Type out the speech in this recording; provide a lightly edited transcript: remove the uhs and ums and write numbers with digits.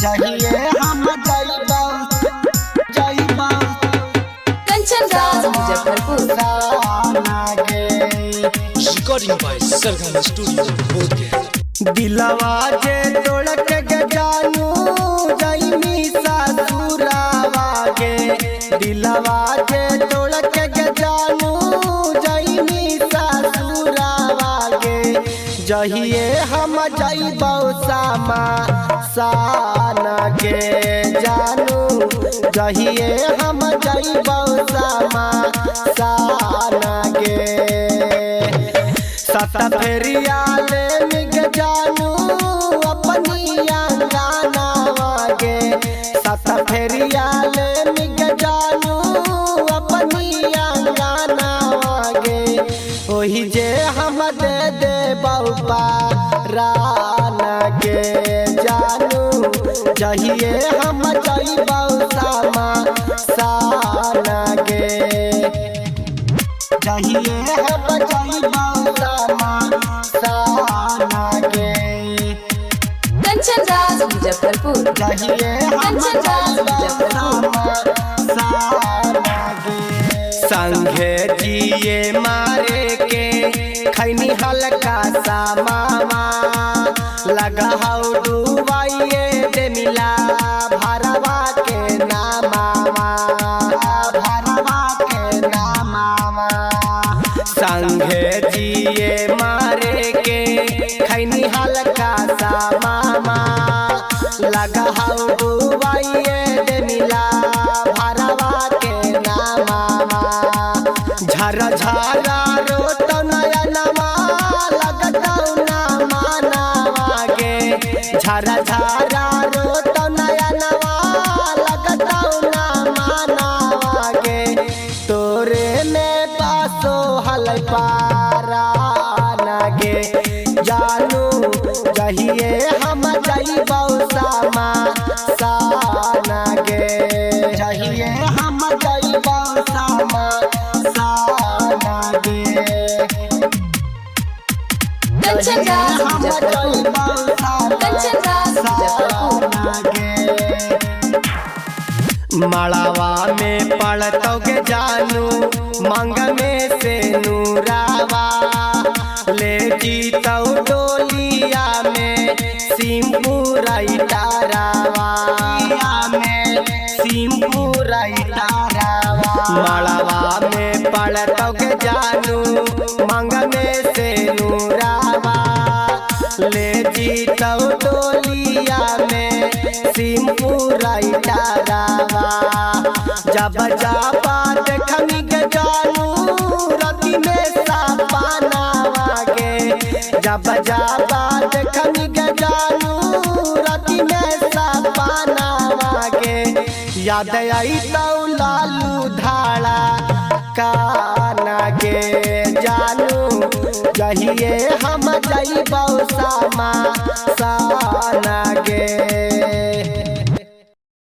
चाहिए हम जाइबा Kanchan Raj Muzaffarpur. Recording by Sargam studio Bodhgaya. दिलवा जे तोड़ के जानू जाइमी ससुरावा गे, दिलवा जे तोड़ के जानू जाइमी ससुरावा गे, जहिए हम जाइबौ सामा साना के जानू, जहिए हम जाइबौ सामा साना के। सत फेरिया ले मिग जानू अपनी अंगनावा गे, सत फेरिया ले मिग जानू अपनी अंगनावा गे, ओही जे हम दे दे बउपा राना के जानू, जहिए हम जाइबौ सामा साना के, जहिए हम जाइबौ सामा साना के। कंचन राज मुजफ्फरपुर। जहिए हम जाइबौ सामा साना के। संघे जिए मारे के खैनी हल्का सा मामा, लगा हौ डुबाइए दे मिला भरवा के नामावा, भरवा के नामावा। संघे जिए मारे के खैनी हल्का सा मामा, लगा हौ डुबाइए दे मिला भरवा के नामावा। झरा झरा रोत नयनवा लगतौ ना मानवा गे, झरा झरा रोत नयनवा लगतौ ना मानवा गे, तोरे में पासो हल पाराना गे जानू, जहिए हम जाइबौ सामा साना गे, जहिए हम जाइबौ सामा साना गे। कंचन राज मुजफ्फरपुर। कंचन राज मुजफ्फरपुर। मड़ावा में पड़तौ के जानू मंग में से नूरावा, ले जीतौ डोलिया में सिंपुराई तारावा, में सिंपुराई तारावा। मड़ावा में पड़तौ के जानू मंग में से नूरावा, ले जीतौ डोलिया में सिंपुराई तारावा। जब जापा देखनी के जानू रति में सपनावा गे, जब जापा देखनी के जानू रति में सपनावा गे, याद आई तौ लालू धाड़ा काना के जानू, जहिए हम जाइबौ सामा साना गे।